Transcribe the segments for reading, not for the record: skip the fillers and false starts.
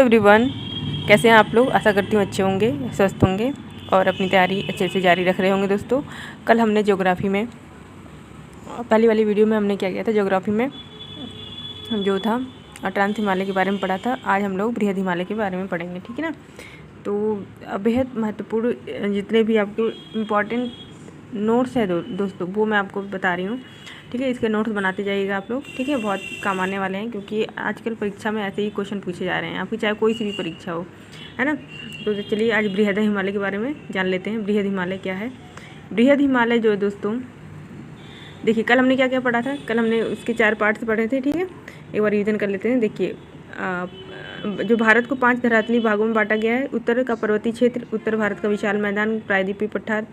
Everyone, कैसे हैं आप लोग। आशा करती हूँ अच्छे होंगे, स्वस्थ होंगे और अपनी तैयारी अच्छे से जारी रख रहे होंगे। दोस्तों, कल हमने ज्योग्राफी में पहली वाली वीडियो में हमने क्या किया था, ज्योग्राफी में जो था ट्रांस हिमालय के बारे में पढ़ा था। आज हम लोग बृहद हिमालय के बारे में पढ़ेंगे, ठीक है ना। तो बेहद महत्वपूर्ण जितने भी आपको इम्पॉर्टेंट नोट्स है दोस्तों, वो मैं आपको बता रही हूँ, ठीक है। इसके नोट्स बनाते जाइएगा आप लोग, ठीक है। बहुत काम आने वाले हैं क्योंकि आजकल परीक्षा में ऐसे ही क्वेश्चन पूछे जा रहे हैं, आपकी चाहे कोई सी भी परीक्षा हो, है ना। तो चलिए आज बृहद हिमालय के बारे में जान लेते हैं। बृहद हिमालय क्या है। बृहद हिमालय जो है दोस्तों, देखिए कल हमने क्या क्या पढ़ा था। कल हमने उसके 4 पार्ट्स पढ़े थे, ठीक है। एक बार रिवीजन कर लेते हैं। देखिए जो भारत को 5 धरातलीय भागों में बांटा गया है। उत्तर का पर्वतीय क्षेत्र, उत्तर भारत का विशाल मैदान, प्रायद्वीपीय पठार,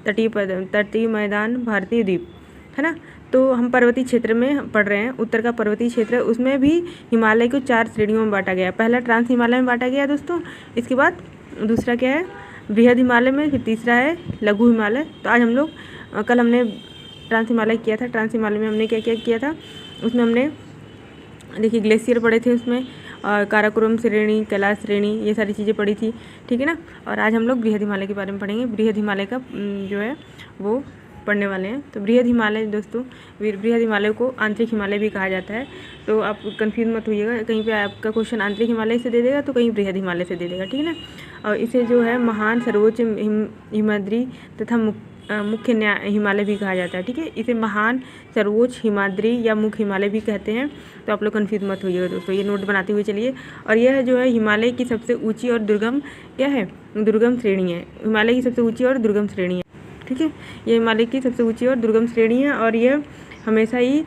तटीय मैदान, भारतीय द्वीप, है ना। तो हम पर्वतीय क्षेत्र में पढ़ रहे हैं। उत्तर का पर्वतीय क्षेत्र है, उसमें भी हिमालय को 4 श्रेणियों में बांटा गया है। पहला ट्रांस हिमालय में बांटा गया है दोस्तों। इसके बाद दूसरा क्या है, बृहद हिमालय में। फिर तीसरा है लघु हिमालय। तो आज हम लोग कल हमने ट्रांस हिमालय किया था। ट्रांस हिमालय में हमने क्या क्या किया था, उसमें हमने देखिए ग्लेशियर पढ़े थे उसमें, और काराकोरम श्रेणी, कैलाश श्रेणी, ये सारी चीज़ें पढ़ी थी, ठीक है ना। और आज हम लोग बृहद हिमालय के बारे में पढ़ेंगे। बृहद हिमालय का जो है वो पढ़ने वाले हैं। तो बृहद हिमालय दोस्तों, बृहद हिमालय को आंतरिक हिमालय भी कहा जाता है। तो आप कंफ्यूज मत होइएगा, कहीं पे आपका क्वेश्चन आंतरिक हिमालय से दे देगा तो कहीं बृहद हिमालय से दे देगा, ठीक है ना। और इसे जो है महान, सर्वोच्च, हिमाद्री तथा मुख्य हिमालय भी कहा जाता है, ठीक है। इसे महान, सर्वोच्च, हिमाद्री या मुख्य हिमालय भी कहते हैं। तो आप लोग कंफ्यूज मत होइएगा दोस्तों, ये नोट बनाते हुए चलिए। और यह जो है हिमालय की सबसे ऊंची और दुर्गम क्या है, दुर्गम श्रेणी है। हिमालय की सबसे ऊंची और दुर्गम श्रेणी है, ठीक है। ये हिमालय की सबसे ऊंची और दुर्गम श्रेणी है और यह हमेशा ही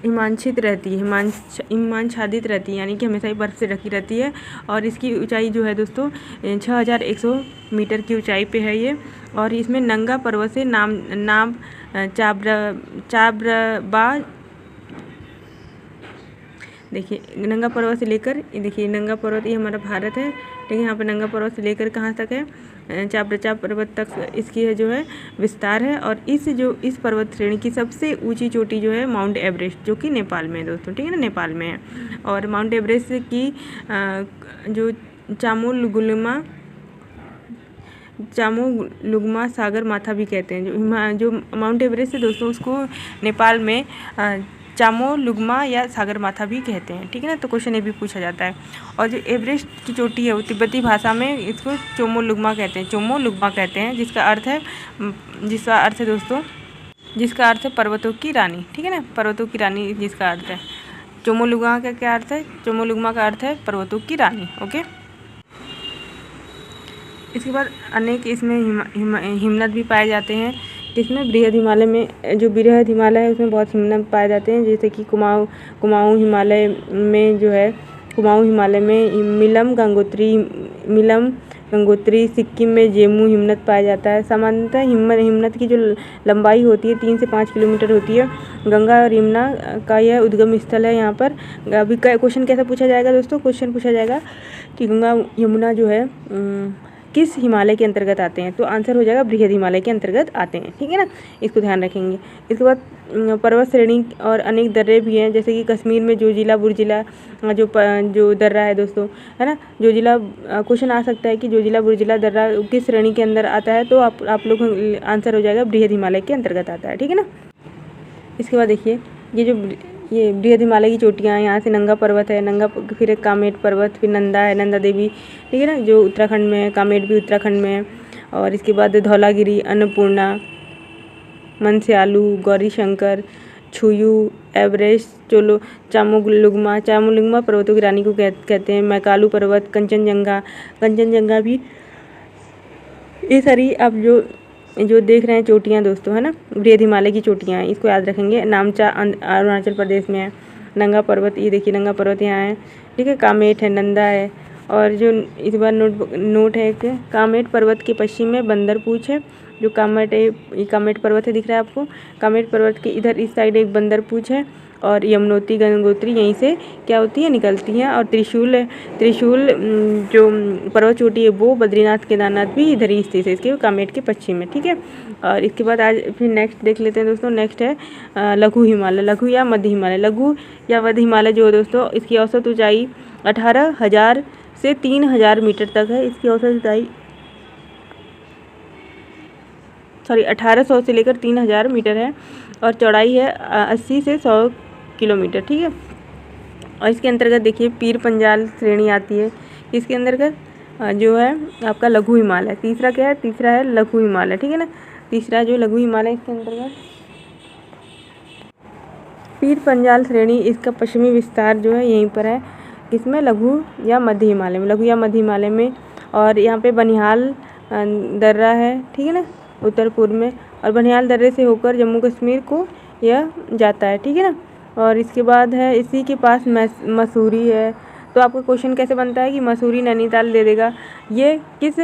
हिमांशित रहती है, हिमांच्छादित रहती है, यानी कि हमेशा ही बर्फ़ से ढकी रहती है। और इसकी ऊंचाई जो है दोस्तों 6100 मीटर की ऊंचाई पे है ये। और इसमें नंगा पर्वत से नाम चाब्रबा, देखिए नंगा पर्वत से लेकर, देखिए नंगा पर्वत ये हमारा भारत है, ठीक है। यहाँ पे नंगा पर्वत से लेकर कहाँ तक है, चाब्रचा पर्वत तक इसकी है जो है विस्तार है। और इस पर्वत श्रेणी की सबसे ऊंची चोटी जो है माउंट एवरेस्ट, जो कि नेपाल में है दोस्तों, ठीक है ना, नेपाल में है। और माउंट एवरेस्ट की जो चामोलुंगमा सागर माथा भी कहते हैं। जो माउंट एवरेस्ट है दोस्तों, उसको नेपाल में चामोलुंगमा या सागर माथा भी कहते हैं, ठीक है ना। तो क्वेश्चन ये भी पूछा जाता है। और जो एवरेस्ट की चोटी है वो तिब्बती भाषा में इसको चोमोलुंगमा कहते हैं, जिसका अर्थ है दोस्तों, जिसका अर्थ है पर्वतों की रानी, ठीक है ना। पर्वतों की रानी जिसका अर्थ है। चोमोलुंगमा का क्या अर्थ है, चोमोलुंगमा का अर्थ है पर्वतों की रानी, ओके। इसके बाद अनेक इसमें हिमनद भी पाए जाते हैं। इसमें बृहद हिमालय में, जो बृहद हिमालय है उसमें बहुत हिमनद पाए जाते हैं, जैसे कि कुमाऊं हिमालय में जो है, कुमाऊं हिमालय में मिलम गंगोत्री, सिक्किम में जेमू हिमनद पाया जाता है। सामान्यतः हिमनद की जो लंबाई होती है 3 से 5 किलोमीटर होती है। गंगा और यमुना का यह उद्गम स्थल है। यहाँ पर अभी क्वेश्चन कैसा पूछा जाएगा दोस्तों, क्वेश्चन पूछा जाएगा कि गंगा यमुना जो है किस हिमालय के अंतर्गत आते हैं। तो आंसर हो जाएगा बृहद हिमालय के अंतर्गत आते हैं, ठीक है ना। इसको ध्यान रखेंगे। इसके बाद पर्वत श्रेणी और अनेक दर्रे भी हैं, जैसे कि कश्मीर में जोजिला बुर्जिला जो दर्रा है दोस्तों, है ना। जोजिला क्वेश्चन आ सकता है कि जोजिला बुर्जिला दर्रा किस श्रेणी के अंदर आता है। तो आप लोग आंसर हो जाएगा बृहद हिमालय के अंतर्गत आता है, ठीक है ना। इसके बाद देखिए ये बृहद हिमालय की चोटियाँ, यहाँ से नंगा पर्वत है, फिर एक कामेट पर्वत, फिर नंदा है, नंदा देवी, ठीक है ना, जो उत्तराखंड में है। कामेट भी उत्तराखंड में है। और इसके बाद धौलागिरी, अन्नपूर्णा, मनस्यालु, गौरी शंकर, छुयू, एवरेस्ट, चामोलुंगमा पर्वतों की रानी को कहते हैं। मैकालू पर्वत, कंचनजंगा भी, ये सारी आप जो देख रहे हैं चोटियाँ दोस्तों, है ना, बृहद हिमालय की चोटियाँ, इसको याद रखेंगे। नामचा अरुणाचल प्रदेश में है। नंगा पर्वत, ये देखिए नंगा पर्वत यहाँ है, ठीक है। कामेट है, नंदा है। और जो इस बार नोट है कि कामेट पर्वत के पश्चिम में बंदरपूछ है। जो कामेट है, ये कामेट पर्वत है, दिख रहा है आपको। कामेट पर्वत के इधर इस साइड एक बंदरपूछ है। और यमुनोत्री गंगोत्री यहीं से क्या होती है, निकलती हैं। और त्रिशूल जो पर्वत चोटी है वो बद्रीनाथ केदारनाथ भी इधर ही स्थित है, इसके कामेट के पश्चिम में, ठीक है। और इसके बाद आज फिर नेक्स्ट देख लेते हैं दोस्तों। नेक्स्ट है लघु हिमालय, लघु या मध्य हिमालय। लघु या मध्य हिमालय जो है दोस्तों, इसकी औसत ऊंचाई 18,000 से 3,000 मीटर तक है। इसकी औसत ऊंचाई 1800 से लेकर 3,000 मीटर है और चौड़ाई है 80 से 100 किलोमीटर, ठीक है। और इसके अंतर्गत देखिए पीर पंजाल श्रेणी आती है। इसके अंतर्गत जो है आपका लघु हिमालय। तीसरा क्या है, तीसरा है लघु हिमालय, ठीक है ना। तीसरा जो लघु हिमालय, इसके अंतर्गत पीर पंजाल श्रेणी, इसका पश्चिमी विस्तार जो है यहीं पर है, किसमें, लघु या मध्य हिमालय में, लघु या मध्य हिमालय में। और यहाँ पे बनिहाल दर्रा है, ठीक है ना, उत्तर पूर्व में। और बनिहाल दर्रे से होकर जम्मू कश्मीर को यह जाता है, ठीक है ना। और इसके बाद है इसी के पास मसूरी है। तो आपका क्वेश्चन कैसे बनता है कि मसूरी नैनीताल दे देगा। ये किस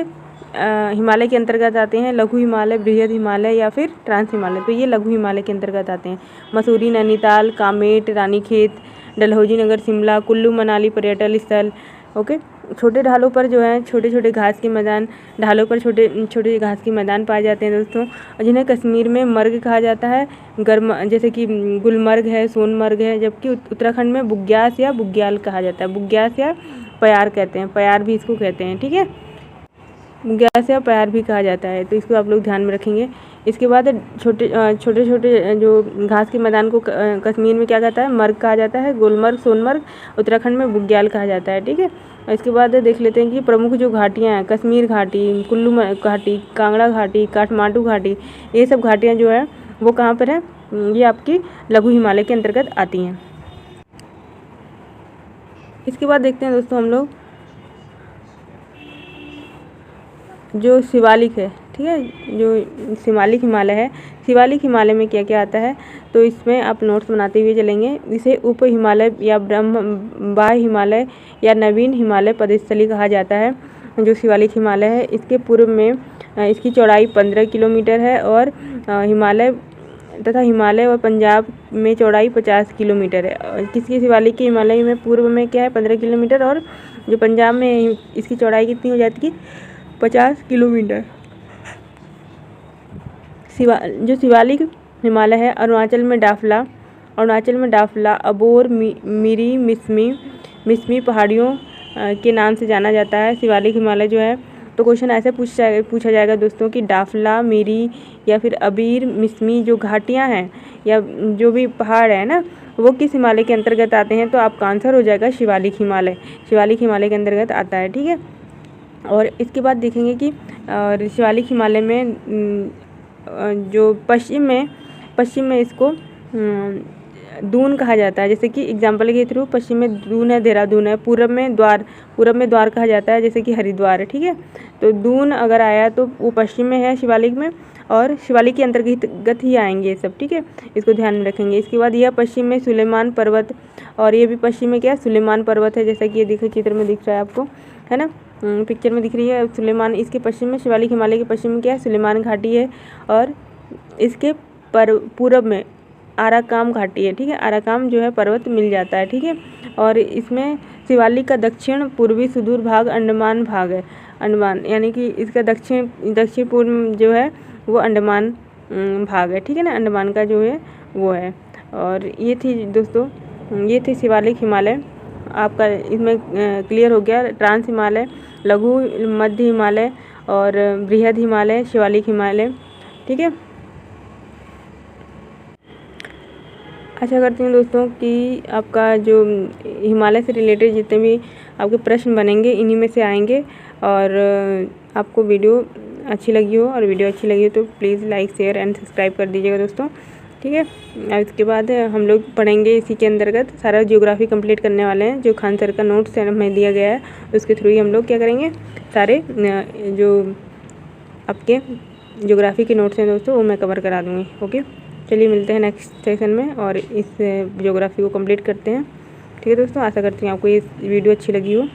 हिमालय के अंतर्गत आते हैं, लघु हिमालय, बृहद हिमालय या फिर ट्रांस हिमालय। तो ये लघु हिमालय के अंतर्गत आते हैं। मसूरी, नैनीताल, कामेट, रानीखेत, डलहौजी नगर, शिमला, कुल्लू मनाली पर्यटन स्थल। ओके। छोटे ढालों पर जो है छोटे छोटे घास के मैदान, ढालों पर छोटे छोटे घास के मैदान पाए जाते हैं दोस्तों, जिन्हें कश्मीर में मर्ग कहा जाता है। गर्म जैसे कि गुलमर्ग है, सोनमर्ग है। जबकि उत्तराखंड में बुग्याल या बुग्याल कहा जाता है। बुग्याल या प्यार कहते हैं, प्यार भी इसको कहते हैं, ठीक है। बुग्याल या प्यार भी कहा जाता है, तो इसको आप लोग ध्यान में रखेंगे। इसके बाद छोटे छोटे जो घास के मैदान को कश्मीर में क्या कहता है, मर्ग कहा जाता है। गुलमर्ग, सोनमर्ग, उत्तराखंड में बुग्याल कहा जाता है, ठीक है। इसके बाद देख लेते हैं कि प्रमुख जो घाटियाँ हैं, कश्मीर घाटी, कुल्लू घाटी, कांगड़ा घाटी, काठमांडू घाटी, ये सब घाटियाँ जो है वो कहाँ पर है, ये आपकी लघु हिमालय के अंतर्गत आती हैं। इसके बाद देखते हैं दोस्तों हम लोग जो शिवालिक है, ठीक है, जो शिवालिक हिमालय है। शिवालिक हिमालय में क्या क्या आता है, तो इसमें आप नोट्स बनाते हुए चलेंगे। इसे उप हिमालय या बाह्य हिमालय या नवीन हिमालय पदस्थली कहा जाता है। जो शिवालिक हिमालय है, इसके पूर्व में इसकी चौड़ाई 15 किलोमीटर है और हिमालय और पंजाब में चौड़ाई 50 किलोमीटर है। किसकी, शिवालिक के हिमालय में पूर्व में क्या है, 15 किलोमीटर, और जो पंजाब में इसकी चौड़ाई कितनी हो जाती है, 50 किलोमीटर। जो शिवालिक हिमालय है, अरुणाचल में डाफला, अबोर, मिरी, मिसमी पहाड़ियों के नाम से जाना जाता है शिवालिक हिमालय जो है। तो क्वेश्चन ऐसे पूछा जाएगा दोस्तों कि डाफला, मिरी या फिर अबीर, मिसमी जो घाटियां हैं या जो भी पहाड़ है ना, वो किस हिमालय के अंतर्गत आते हैं। तो आपका आंसर हो जाएगा शिवालिक हिमालय। शिवालिक हिमालय के अंतर्गत आता है, ठीक है। और इसके बाद देखेंगे कि शिवालिक हिमालय में जो पश्चिम में इसको दून कहा जाता है। जैसे कि एग्जाम्पल के थ्रू, पश्चिम में दून है, देहरादून है। पूरब में द्वार कहा जाता है, जैसे कि हरिद्वार है, ठीक है। तो दून अगर आया तो वो पश्चिम में है शिवालिक में, और शिवालिक के अंतर्गत ही आएंगे ये सब, ठीक है। इसको ध्यान में रखेंगे। इसके बाद यह पश्चिम में सुलेमान पर्वत, और ये भी पश्चिम में क्या, सुलेमान पर्वत है, जैसा कि ये देखो चित्र में दिख रहा है आपको, है ना, पिक्चर में दिख रही है सुलेमान। इसके पश्चिम में, शिवालिक हिमालय के पश्चिम में क्या है, सुलेमान घाटी है। और इसके पूरब में आराकाम घाटी है, ठीक है। आराकाम जो है पर्वत मिल जाता है, ठीक है। और इसमें शिवालिक का दक्षिण पूर्वी सुदूर भाग अंडमान भाग है। अंडमान यानी कि इसका दक्षिण पूर्व जो है वो अंडमान भाग है, ठीक है ना। अंडमान का जो है वो है। और ये थी दोस्तों, ये थे शिवालिक हिमालय। आपका इसमें क्लियर हो गया, ट्रांस हिमालय, लघु मध्य हिमालय और बृहद हिमालय, शिवालिक हिमालय, ठीक है। आशा करती हूँ दोस्तों कि आपका जो हिमालय से रिलेटेड जितने भी आपके प्रश्न बनेंगे इन्हीं में से आएंगे। और आपको वीडियो अच्छी लगी हो, और वीडियो अच्छी लगी हो तो please like, share and subscribe कर दीजिएगा दोस्तों, ठीक है। और इसके बाद हम लोग पढ़ेंगे इसी के अंतर्गत सारा ज्योग्राफी कंप्लीट करने वाले हैं। जो खान सर का नोट्स हमें दिया गया है उसके थ्रू ही हम लोग क्या करेंगे, सारे जो आपके ज्योग्राफी के नोट्स हैं दोस्तों वो मैं कवर करा दूँगी। ओके, चलिए मिलते हैं नेक्स्ट सेशन में और इस ज्योग्राफी को कंप्लीट करते हैं, ठीक है दोस्तों। आशा करती हूँ आपको ये वीडियो अच्छी लगी हो।